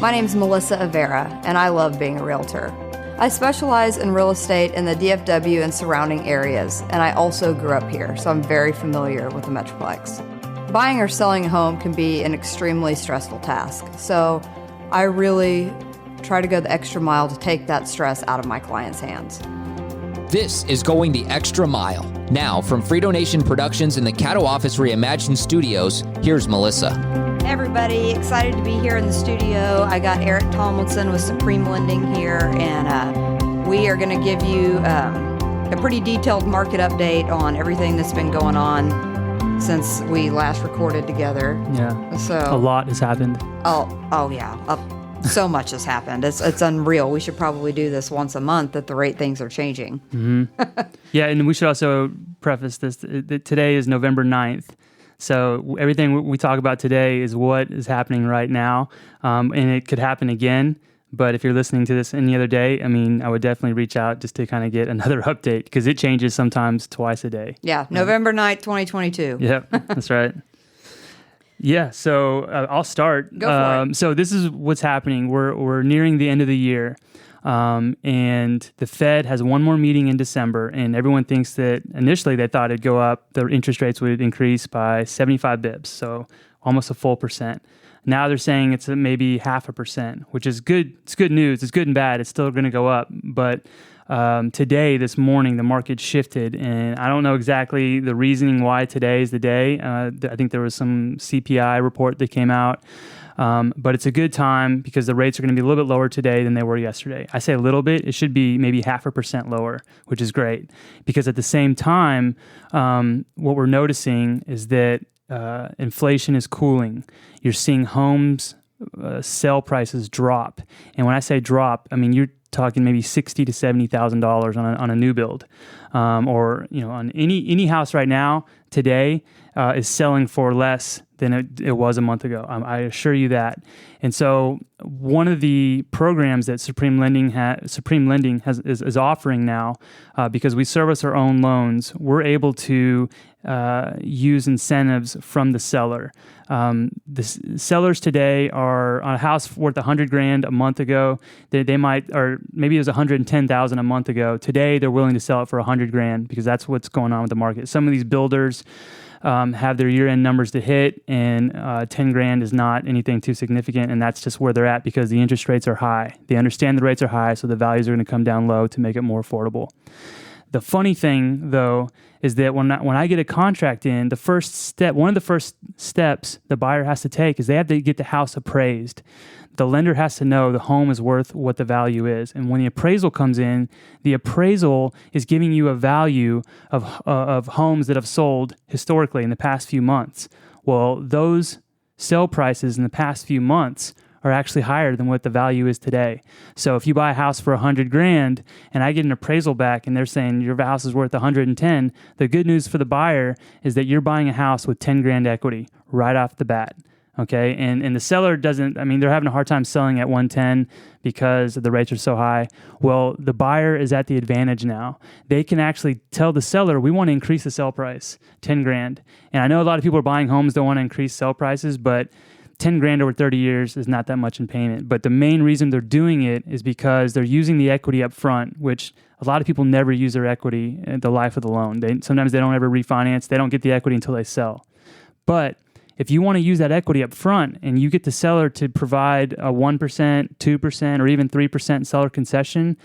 My name's Melissa Avera, and I love being a realtor. I specialize in real estate in the DFW and surrounding areas, and I also grew up here, so I'm very familiar with the Metroplex. Buying or selling a home can be an extremely stressful task, so I really try to go the extra mile to take that stress out of my clients' hands. This is Going the Extra Mile. Now, from Frito Nation Productions in the Caddo Office Reimagined Studios, here's Melissa. Hey everybody, excited to be here in the studio. I got Eric Tomlinson with Supreme Lending here, and we are going to give you a pretty detailed market update on everything that's been going on since we last recorded together. Yeah, so a lot has happened. Oh yeah. So much has happened. It's unreal. We should probably do this once a month at the rate things are changing. Mm-hmm. Yeah, and we should also preface this that today is November 9th. So everything we talk about today is what is happening right now, and it could happen again. But if you're listening to this any other day, I mean, I would definitely reach out just to kind of get another update because it changes sometimes twice a day. Yeah, November 9th, 2022. Yep, that's right. Yeah, so I'll start. Go for it. So this is what's happening. We're nearing the end of the year, and the Fed has one more meeting in December, and everyone thinks that initially they thought it'd go up, the interest rates would increase by 75 bips, so almost a full percent. Now they're saying it's maybe 0.5%, which is good. It's good news. It's good and bad. It's still going to go up, but today, this morning, the market shifted, and I don't know exactly the reasoning why today is the day. I think there was some CPI report that came out, but it's a good time because the rates are going to be a little bit lower today than they were yesterday. I say a little bit. It should be maybe 0.5% lower, which is great because at the same time, what we're noticing is that inflation is cooling. You're seeing homes sell prices drop, and when I say drop, I mean you're talking maybe $60,000 to $70,000 on a new build, or on any house right now today is selling for less than it was a month ago. I assure you that. And so one of the programs that Supreme Lending is offering now, because we service our own loans, we're able to use incentives from the seller. The sellers today are on a house worth $100,000 a month ago. They might, or maybe it was $110,000 a month ago. Today they're willing to sell it for $100,000 because that's what's going on with the market. Some of these builders have their year-end numbers to hit, and $10,000 is not anything too significant, and that's just where they're at because the interest rates are high. They understand the rates are high, so the values are going to come down low to make it more affordable. The funny thing, though, is that when I get a contract in, one of the first steps the buyer has to take is they have to get the house appraised. The lender has to know the home is worth what the value is. And when the appraisal comes in, the appraisal is giving you a value of homes that have sold historically in the past few months. Well, those sale prices in the past few months are actually higher than what the value is today. So if you buy a house for $100,000 and I get an appraisal back and they're saying your house is worth $110,000, the good news for the buyer is that you're buying a house with $10,000 equity right off the bat. Okay, and the seller doesn't, I mean, they're having a hard time selling at 110 because the rates are so high. Well, the buyer is at the advantage now. They can actually tell the seller, we want to increase the sale price, $10,000. And I know a lot of people are buying homes don't want to increase sale prices, but $10,000 over 30 years is not that much in payment. But the main reason they're doing it is because they're using the equity up front, which a lot of people never use their equity in the life of the loan. Sometimes they don't ever refinance. They don't get the equity until they sell. But if you want to use that equity up front and you get the seller to provide a 1%, 2%, or even 3% seller concession,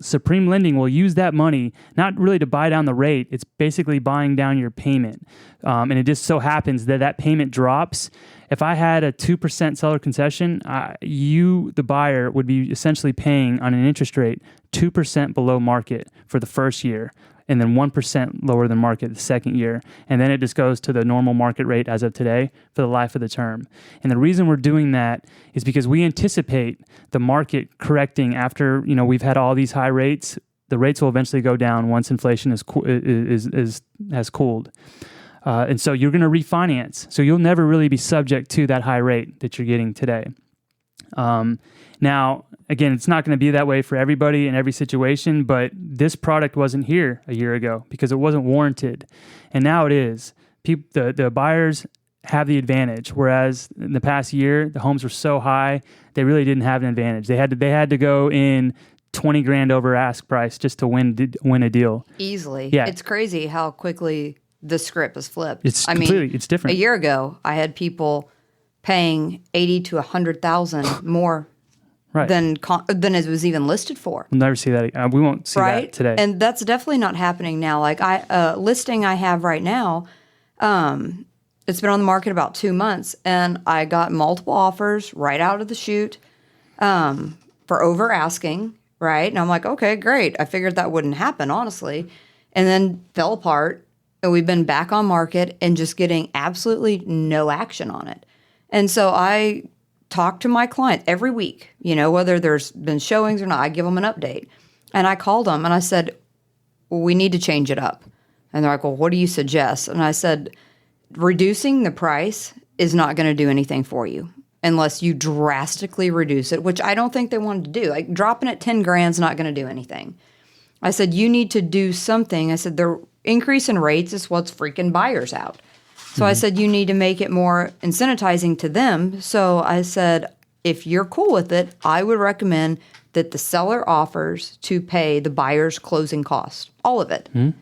Supreme Lending will use that money not really to buy down the rate. It's basically buying down your payment. And it just so happens that payment drops. If I had a 2% seller concession, you, the buyer, would be essentially paying on an interest rate 2% below market for the first year, and then 1% lower than market the second year. And then it just goes to the normal market rate as of today for the life of the term. And the reason we're doing that is because we anticipate the market correcting after, we've had all these high rates. The rates will eventually go down once inflation has cooled. And so you're going to refinance. So you'll never really be subject to that high rate that you're getting today. Now, again, it's not going to be that way for everybody in every situation, but this product wasn't here a year ago because it wasn't warranted. And now it is. The buyers have the advantage. Whereas in the past year, the homes were so high, they really didn't have an advantage. They had to go in 20 grand over ask price just to win a deal. Easily. Yeah. It's crazy how quickly the script is flipped. It's it's different. A year ago, I had people paying 80 to 100,000 more right. than it was even listed for. We'll never see that. We won't see that today. And that's definitely not happening now. Like listing I have right now, it's been on the market about 2 months, and I got multiple offers right out of the chute for over asking, right? And I'm like, okay, great. I figured that wouldn't happen, honestly. And then fell apart, and we've been back on market and just getting absolutely no action on it. And so I talk to my client every week, whether there's been showings or not, I give them an update. And I called them and I said, we need to change it up. And they're like, well, what do you suggest? And I said, reducing the price is not going to do anything for you unless you drastically reduce it, which I don't think they wanted to do. Like dropping it 10 grand is not going to do anything. I said, you need to do something. I said, the increase in rates is what's freaking buyers out. So I said, you need to make it more incentivizing to them. So I said, if you're cool with it, I would recommend that the seller offers to pay the buyer's closing cost, all of it. And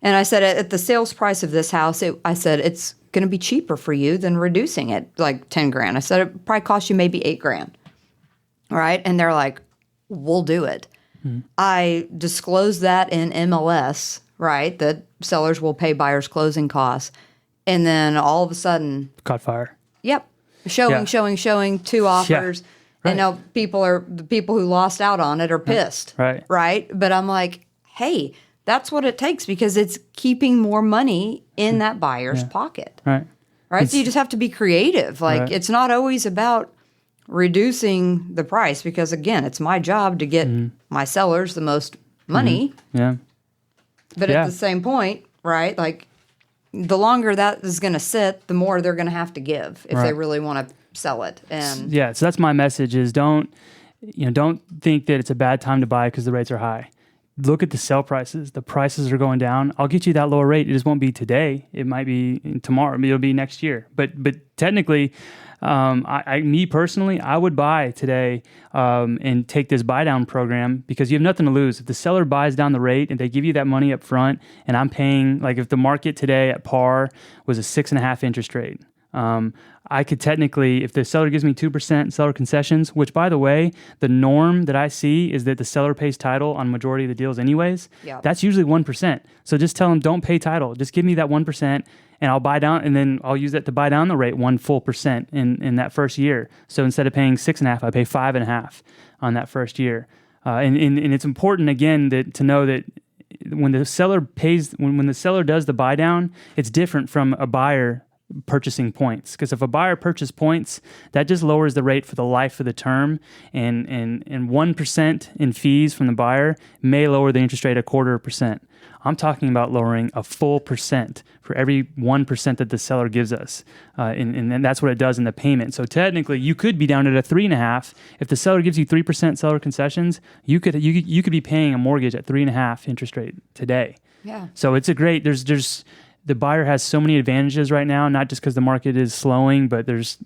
I said, at the sales price of this house, I said, it's going to be cheaper for you than reducing it like 10 grand. I said, it probably cost you maybe 8 grand. All right. And they're like, we'll do it. I disclosed that in MLS, right? That sellers will pay buyer's closing costs. And then all of a sudden, caught fire. Yep. Showing, 2 offers. Yeah. Right. And now the people who lost out on it are pissed. Right. Right. But I'm like, hey, that's what it takes because it's keeping more money in that buyer's pocket. Right. Right. So you just have to be creative. Like it's not always about reducing the price because, again, it's my job to get my sellers the most money. Yeah. But at the same point, right, like the longer that is going to sit, the more they're going to have to give if they really want to sell it. And so that's my message is don't think that it's a bad time to buy because the rates are high. Look at the sell prices. The prices are going down. I'll get you that lower rate. It just won't be today. It might be tomorrow. It'll be next year. But technically, me personally, I would buy today and take this buy down program because you have nothing to lose. If the seller buys down the rate and they give you that money up front, and I'm paying, like if the market today at par was a 6.5 interest rate, I could technically, if the seller gives me 2% seller concessions, which by the way, the norm that I see is that the seller pays title on majority of the deals anyways. Yeah. That's usually 1%. So just tell them don't pay title. Just give me that 1%. And I'll buy down, and then I'll use that to buy down the rate 1 full % in that first year. So instead of paying 6.5, I pay 5.5 on that first year. And it's important again to know that when the seller pays, when the seller does the buy down, it's different from a buyer purchasing points. Because if a buyer purchases points, that just lowers the rate for the life of the term, and 1% in fees from the buyer may lower the interest rate 0.25%. I'm talking about lowering a full % for every 1% that the seller gives us. And that's what it does in the payment. So technically, you could be down at a 3.5. If the seller gives you 3% seller concessions, you could be paying a mortgage at 3.5 interest rate today. Yeah. So it's a great, there's the buyer has so many advantages right now, not just because the market is slowing, but there's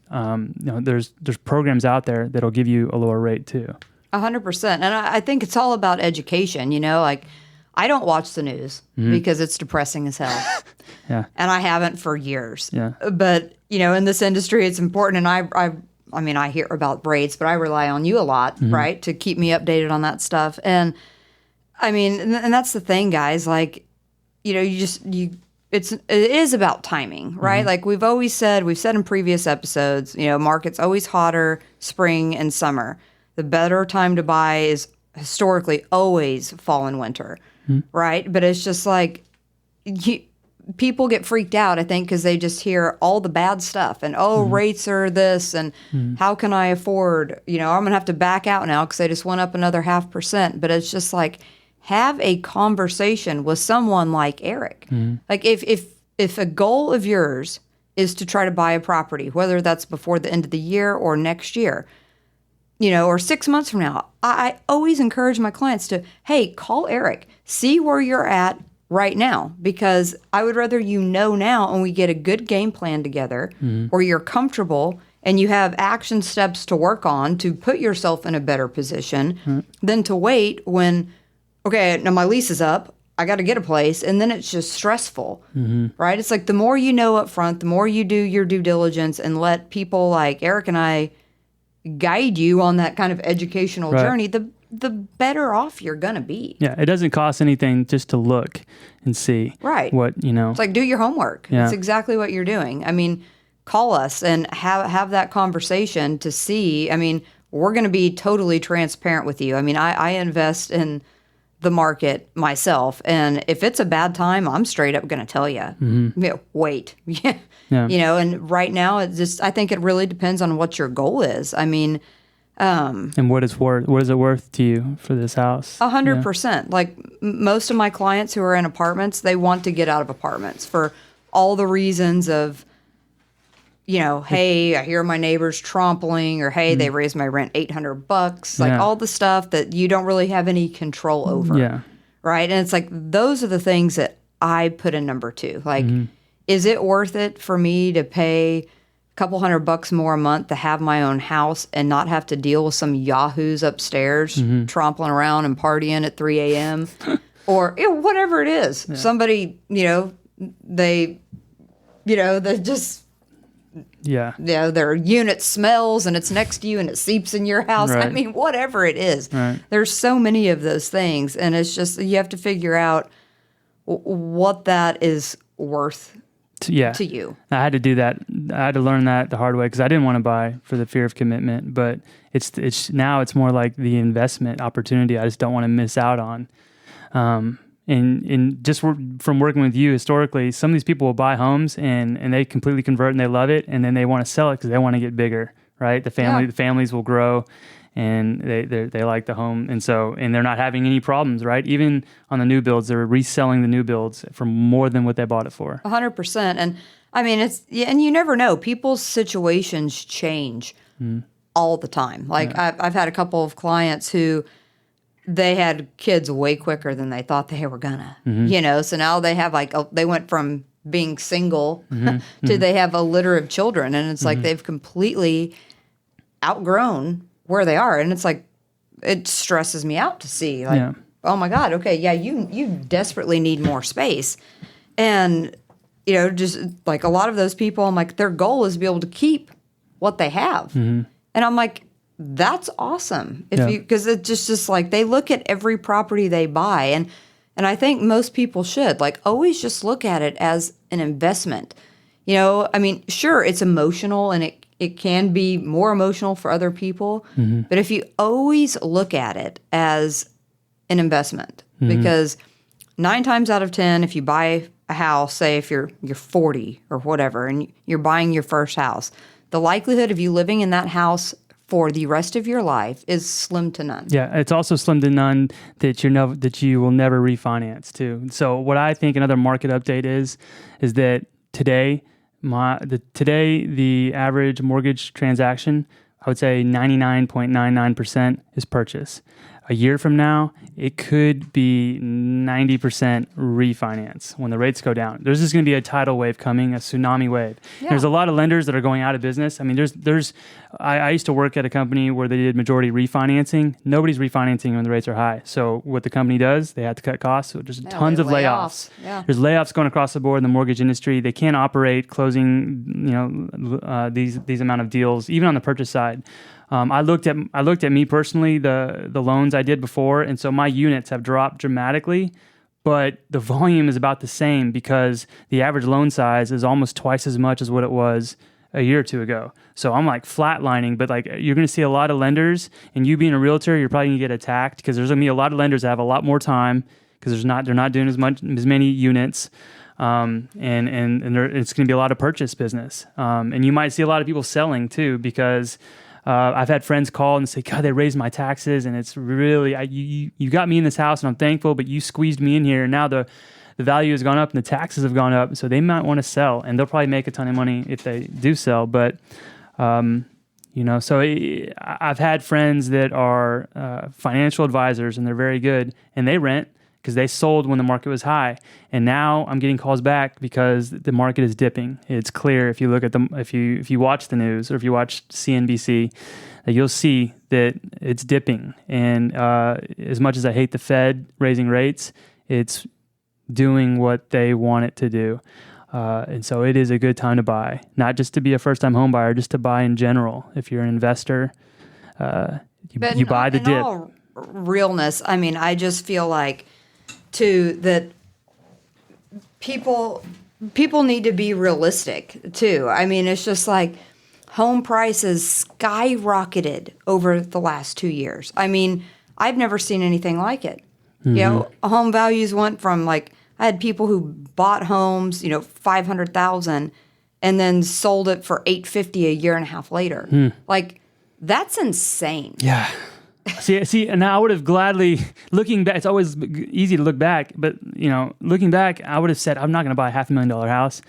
programs out there that'll give you a lower rate too. 100%. And I think it's all about education, like I don't watch the news because it's depressing as hell. Yeah. And I haven't for years. Yeah. But, in this industry, it's important. And I hear about rates, but I rely on you a lot, right, to keep me updated on that stuff. And and that's the thing, guys. Like, it is about timing, right? Like we've said in previous episodes, market's always hotter spring and summer. The better time to buy is historically always fall and winter, right? But it's just like people get freaked out, I think, because they just hear all the bad stuff and, rates are this and how can I afford, I'm going to have to back out now because they just went up another 0.5%. But it's just like, have a conversation with someone like Eric. Like if a goal of yours is to try to buy a property, whether that's before the end of the year or next year, or 6 months from now, I always encourage my clients to, hey, call Eric, see where you're at right now, because I would rather now and we get a good game plan together where you're comfortable and you have action steps to work on to put yourself in a better position than to wait when, okay, now my lease is up, I got to get a place, and then it's just stressful, right? It's like the more you know up front, the more you do your due diligence and let people like Eric and I guide you on that kind of educational journey, the better off you're going to be. Yeah, it doesn't cost anything just to look and see what, It's like do your homework. Yeah. It's exactly what you're doing. I mean, call us and have that conversation to see. I mean, we're going to be totally transparent with you. I mean, I invest in the market myself, and if it's a bad time, I'm straight up going to tell you, wait. Yeah. And right now, I think it really depends on what your goal is. I mean, and what is it worth to you for this house? 100%. Like most of my clients who are in apartments, they want to get out of apartments for all the reasons of, hey, I hear my neighbors trampling, or hey, they raised my rent $800, like all the stuff that you don't really have any control over. Yeah. Right. And it's like, those are the things that I put in number 2. Like, is it worth it for me to pay a couple $100 more a month to have my own house and not have to deal with some yahoos upstairs trampling around and partying at 3 a.m. or whatever it is? Yeah. Somebody, they just... their unit smells and it's next to you and it seeps in your house. Right. I mean, whatever it is. Right. There's so many of those things, and it's just you have to figure out what that is worth to you. I had to do that. I had to learn that the hard way because I didn't want to buy for the fear of commitment, but it's now it's more like the investment opportunity I just don't want to miss out on. And just from working with you historically, some of these people will buy homes and they completely convert and they love it, and then they want to sell it because they want to get bigger, right? The families will grow, and they like the home, and they're not having any problems, right? Even on the new builds, they're reselling the new builds for more than what they bought it for. 100%, and I mean and you never know. People's situations change all the time. Like I've had a couple of clients who. They had kids way quicker than they thought they were gonna, so now they have they went from being single to they have a litter of children, and it's like they've completely outgrown where they are, and it's like it stresses me out to see oh my God, okay, you desperately need more space, and just like a lot of those people, I'm like, their goal is to be able to keep what they have, and I'm like, that's awesome. Because it's just like they look at every property they buy, and I think most people should always just look at it as an investment. I mean, sure, it's emotional, and it can be more emotional for other people, but if you always look at it as an investment, because 9 times out of 10, if you buy a house, say if you're 40 or whatever, and you're buying your first house, the likelihood of you living in that house for the rest of your life is slim to none. Yeah, it's also slim to none that you will never refinance too. So what I think another market update is that today the average mortgage transaction, I would say 99.99% is purchase. A year from now, it could be 90% refinance when the rates go down. There's just going to be a tidal wave coming, a tsunami wave. Yeah. There's a lot of lenders that are going out of business. I mean, I used to work at a company where they did majority refinancing. Nobody's refinancing when the rates are high. So what the company does, they have to cut costs. So there's tons of layoffs. Yeah. There's layoffs going across the board in the mortgage industry. They can't operate closing, these amount of deals, even on the purchase side. I looked at me personally, the loans I did before, and so my units have dropped dramatically, but the volume is about the same because the average loan size is almost twice as much as what it was a year or two ago. So I'm flatlining, but you're going to see a lot of lenders, and you being a realtor, you're probably going to get attacked because there's going to be a lot of lenders that have a lot more time because they're not doing as many units. And it's going to be a lot of purchase business. And you might see a lot of people selling too because I've had friends call and say, God, they raised my taxes, and it's really, you got me in this house, and I'm thankful, but you squeezed me in here, and now the value has gone up, and the taxes have gone up, so they might want to sell, and they'll probably make a ton of money if they do sell, but, so I've had friends that are financial advisors, and they're very good, and they rent, because they sold when the market was high. And now I'm getting calls back because the market is dipping. It's clear if you look at if you watch the news or if you watch CNBC, that you'll see that it's dipping. And as much as I hate the Fed raising rates, it's doing what they want it to do. And so it is a good time to buy, not just to be a first-time home buyer, just to buy in general. If you're an investor, you buy the dip. All realness, I mean, I just feel like too that people need to be realistic too. I mean, it's just like home prices skyrocketed over the last 2 years. I mean, I've never seen anything like it. You know, home values went from like, I had people who bought homes, $500,000 and then sold it for $850 a year and a half later. Like, that's insane. Yeah. See, and I would have gladly, looking back, it's always easy to look back, but, looking back, I would have said, I'm not going to buy a $500,000 house.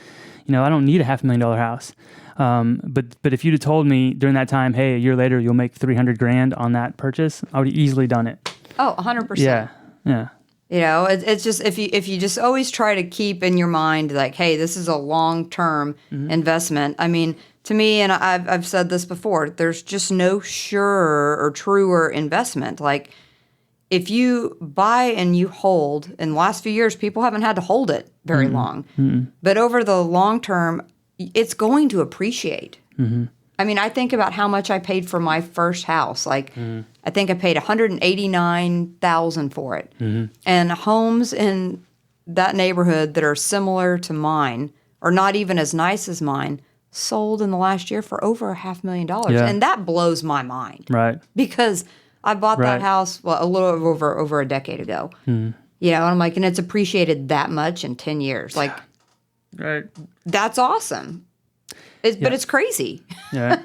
I don't need a $500,000 house. But if you'd have told me during that time, hey, a year later, you'll make $300,000 on that purchase, I would have easily done it. Oh, 100%. Yeah. It's just, if you just always try to keep in your mind, like, hey, this is a long-term investment. I mean, to me, and I've said this before, there's just no surer or truer investment. Like, if you buy and you hold, in the last few years, people haven't had to hold it very long. But over the long term, it's going to appreciate. I mean, I think about how much I paid for my first house. Like, I think I paid $189,000 for it. And homes in that neighborhood that are similar to mine, or not even as nice as mine, sold in the last year for over $500,000. Yeah. And that blows my mind. Right. Because I bought that house, a little over a decade ago. And I'm like, and it's appreciated that much in 10 years. Like, right. That's awesome. But it's crazy. Yeah.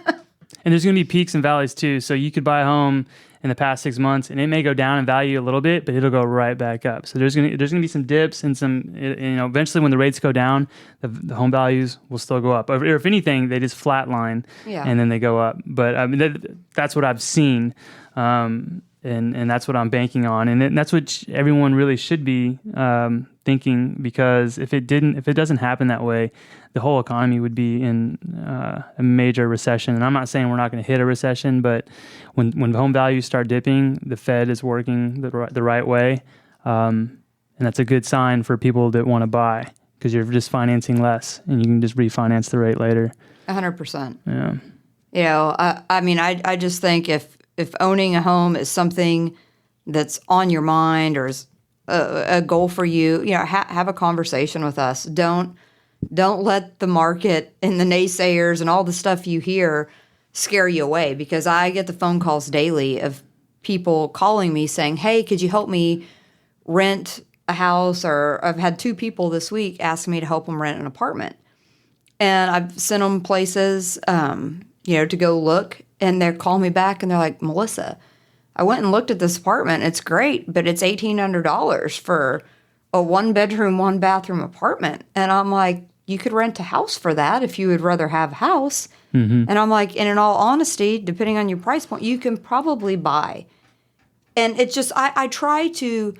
And there's going to be peaks and valleys too. So you could buy a home in the past 6 months and it may go down in value a little bit, but it'll go right back up. So there's going to be some dips and some, eventually when the rates go down, the home values will still go up. Or if anything, they just flatline and then they go up. But I mean, that's what I've seen. And that's what I'm banking on. And that's what everyone really should be thinking, because if it doesn't happen that way, the whole economy would be in a major recession. And I'm not saying we're not going to hit a recession, but when home values start dipping, the Fed is working the right way. And that's a good sign for people that want to buy, because you're just financing less and you can just refinance the rate later. 100%. Yeah. I mean, I just think if owning a home is something that's on your mind or is a goal for you, have a conversation with us. Don't let the market and the naysayers and all the stuff you hear scare you away, because I get the phone calls daily of people calling me saying, hey, could you help me rent a house? Or I've had 2 people this week ask me to help them rent an apartment. And I've sent them places, to go look. And they're calling me back and they're like, Melissa, I went and looked at this apartment. It's great, but it's $1,800 for a 1-bedroom, 1-bathroom apartment. And I'm like, you could rent a house for that if you would rather have a house. And I'm like, and in all honesty, depending on your price point, you can probably buy. And it's just, I try to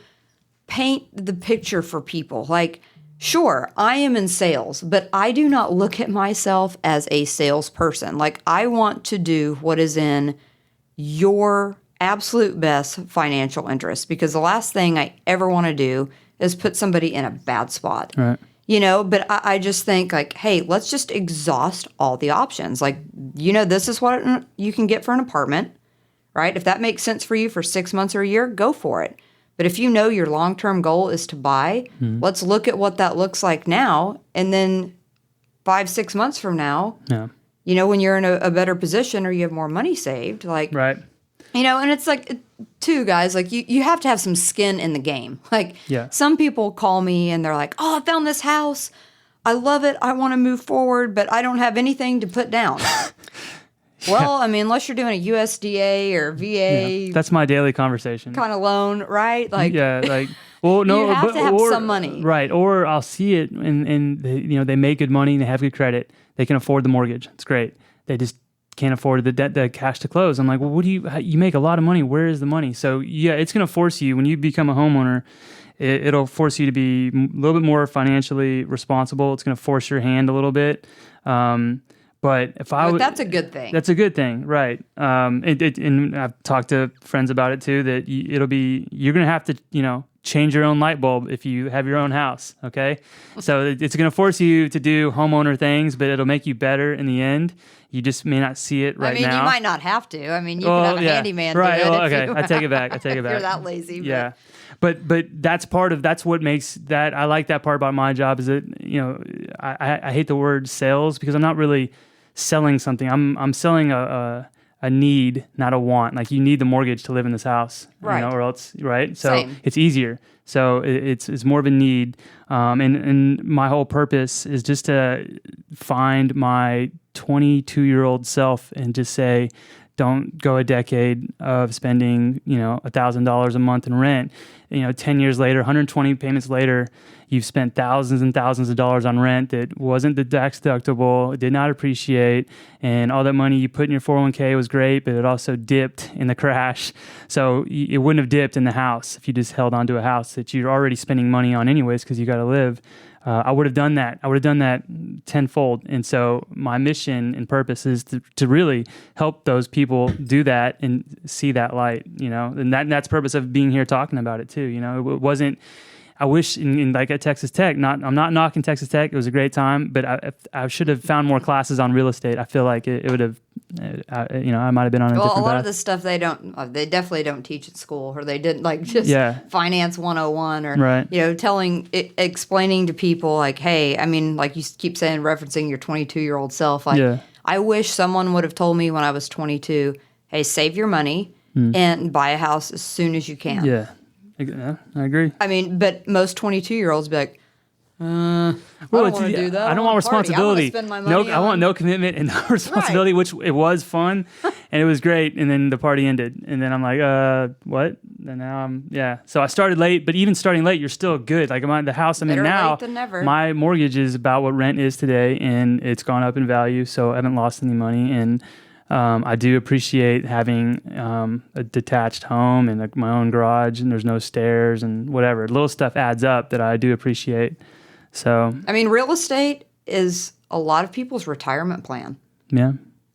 paint the picture for people. Like, sure, I am in sales, but I do not look at myself as a salesperson. Like, I want to do what is in your absolute best financial interest, because the last thing I ever want to do is put somebody in a bad spot. Right. But I just think, like, hey, let's just exhaust all the options. Like, this is what you can get for an apartment, right? If that makes sense for you for 6 months or a year, go for it. But if you know your long-term goal is to buy, let's look at what that looks like now. And then 5-6 months from now, when you're in a better position or you have more money saved, like, right. And it's like, too, guys, like, you have to have some skin in the game. Like, some people call me and they're like, oh, I found this house. I love it. I want to move forward, but I don't have anything to put down. Well, I mean, unless you're doing a USDA or VA, that's my daily conversation kind of loan, right? Like, well, no, you have to have some money, right? Or I'll see it, and they make good money and they have good credit. They can afford the mortgage. It's great. They just can't afford the cash to close. I'm like, well, you make a lot of money. Where is the money? So yeah, it's going to force you when you become a homeowner. It'll force you to be a little bit more financially responsible. It's going to force your hand a little bit. But that's a good thing. That's a good thing, right? And I've talked to friends about it too. That you're going to have to, change your own light bulb if you have your own house. Okay, so it's going to force you to do homeowner things, but it'll make you better in the end. You just may not see it right now. You might not have to. You can have a handyman do it. Well, okay, I take it back. If you're that lazy. Yeah. But that's what makes that, I like that part about my job is that, I hate the word sales because I'm not really selling something. I'm selling a need, not a want. Like you need the mortgage to live in this house, right? Or else, right? So Same. It's easier. So it's more of a need. And my whole purpose is just to find my 22-year-old self and just say, don't go a decade of spending, $1,000 a month in rent. 10 years later, 120 payments later, you've spent thousands and thousands of dollars on rent that wasn't the tax deductible, did not appreciate, and all that money you put in your 401k was great, but it also dipped in the crash. So it wouldn't have dipped in the house if you just held onto a house that you're already spending money on anyways because you got to live. I would have done that. I would have done that tenfold. And so my mission and purpose is to really help those people do that and see that light, and that's the purpose of being here talking about it too. It wasn't, I wish in like at Texas Tech, I'm not knocking Texas Tech. It was a great time, but I should have found more classes on real estate. I feel like it would have, I might have been on a different path. A lot of the stuff they definitely don't teach at school, or they didn't finance 101 or, right. Explaining to people like, hey, like you keep saying, referencing your 22-year-old self. I wish someone would have told me when I was 22, hey, save your money and buy a house as soon as you can. Yeah. I agree. But most 22-year-olds be like, I don't want to do that. I don't want responsibility. I want to spend my money I want no commitment and no responsibility, right. Which it was fun and it was great. And then the party ended. And then I'm like, what? And now So I started late, but even starting late, you're still good. Like the house I'm in now, late than never. My mortgage is about what rent is today and it's gone up in value. So I haven't lost any money. And I do appreciate having a detached home and my own garage, and there's no stairs and whatever. Little stuff adds up that I do appreciate. So real estate is a lot of people's retirement plan. Yeah.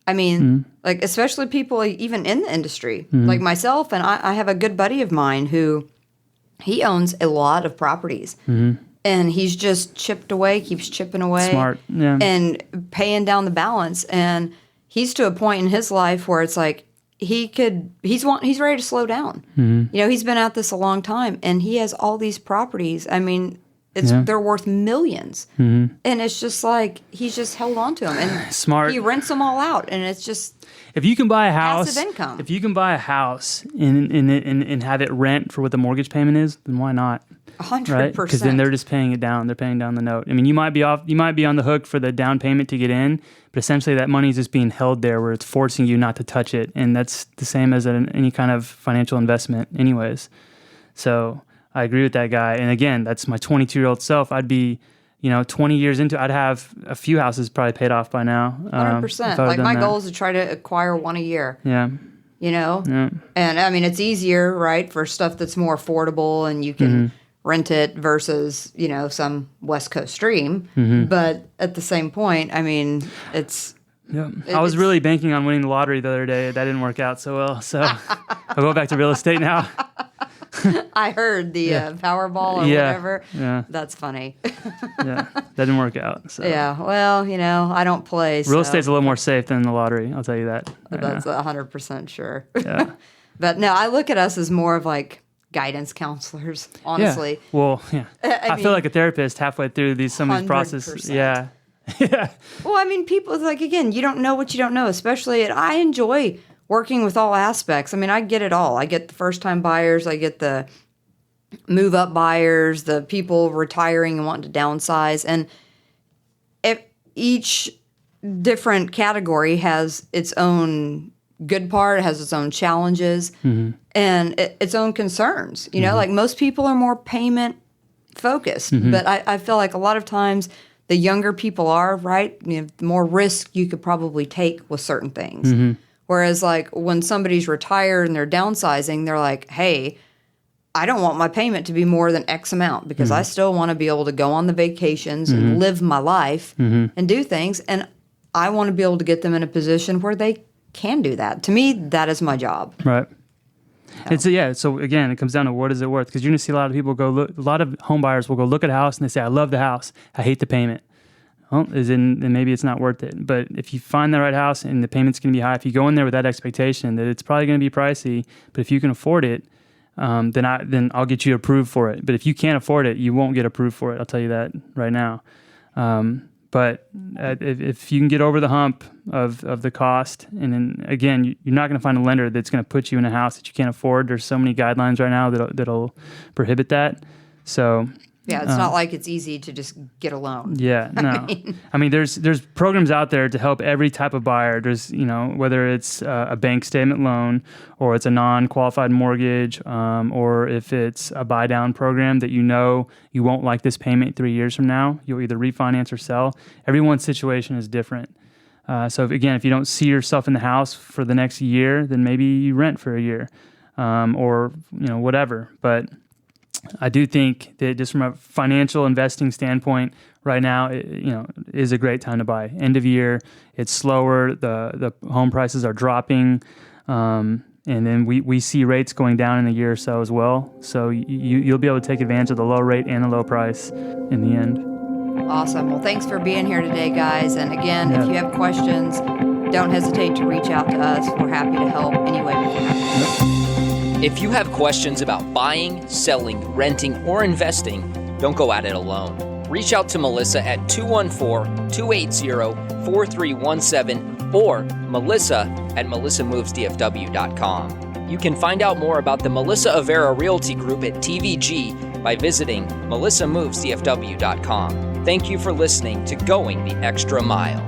Like especially people even in the industry, like myself, and I have a good buddy of mine who he owns a lot of properties. And he's just keeps chipping away. Smart. Yeah. And paying down the balance. And he's to a point in his life where it's like he's ready to slow down. He's been at this a long time, and he has all these properties. They're worth millions, and it's just like he's just held on to them, and smart. He rents them all out, and it's just if you can buy a house, passive income. If you can buy a house and have it rent for what the mortgage payment is, then why not? 100%. Because then they're just paying it down. They're paying down the note. You might be on the hook for the down payment to get in, but essentially that money is just being held there where it's forcing you not to touch it. And that's the same as any kind of financial investment anyways. So I agree with that guy. And again, that's my 22-year-old self. I'd be, 20 years into I'd have a few houses probably paid off by now. 100%. Like my goal is to try to acquire one a year. Yeah. Yeah. And it's easier, right, for stuff that's more affordable and you can rent it versus, some West Coast stream. But at the same point, it's... Yeah. I was really banking on winning the lottery the other day. That didn't work out so well. So I'll go back to real estate now. I heard the Powerball or whatever. Yeah. That's funny. Yeah. That didn't work out. So. Yeah. Well, I don't play. Real estate's a little more safe than the lottery. I'll tell you that. That's 100% sure. Yeah. But no, I look at us as more of like guidance counselors, honestly. Yeah. Well, yeah. I feel like a therapist halfway through some of these processes. Yeah. Yeah. Well, people, like, again, you don't know what you don't know, especially, and I enjoy working with all aspects. I get it all. I get the first-time buyers. I get the move-up buyers, the people retiring and wanting to downsize. And each different category has its own good part, it has its own challenges, and its own concerns. Like most people are more payment-focused, but I feel like a lot of times the younger people are, right, the more risk you could probably take with certain things. Whereas like when somebody's retired and they're downsizing, they're like, hey, I don't want my payment to be more than X amount because I still want to be able to go on the vacations and live my life and do things. And I want to be able to get them in a position where they can do that. To me, that is my job. Right. So again, it comes down to what is it worth? Because you're going to see a lot of people a lot of home buyers will go look at a house and they say, I love the house. I hate the payment. Well, then maybe it's not worth it. But if you find the right house and the payment's going to be high, if you go in there with that expectation that it's probably going to be pricey, but if you can afford it, then I'll get you approved for it. But if you can't afford it, you won't get approved for it. I'll tell you that right now. But if you can get over the hump of the cost, and then again, you're not going to find a lender that's going to put you in a house that you can't afford. There's so many guidelines right now that'll prohibit that. So yeah, it's not like it's easy to just get a loan. Yeah, no. I mean, there's programs out there to help every type of buyer. There's, whether it's a bank statement loan or it's a non-qualified mortgage, or if it's a buy down program that you won't like this payment 3 years from now, you'll either refinance or sell. Everyone's situation is different. So if you don't see yourself in the house for the next year, then maybe you rent for a year, or whatever. But I do think that just from a financial investing standpoint, right now, is a great time to buy. End of year, it's slower. The home prices are dropping, and then we see rates going down in a year or so as well. So you'll be able to take advantage of the low rate and the low price in the end. Awesome. Well, thanks for being here today, guys. And again, if you have questions, don't hesitate to reach out to us. We're happy to help any way we can. If you have questions about buying, selling, renting, or investing, don't go at it alone. Reach out to Melissa at 214-280-4317 or melissa@melissamovesdfw.com. You can find out more about the Melissa Avera Realty Group at TVG by visiting melissamovesdfw.com. Thank you for listening to Going the Extra Mile.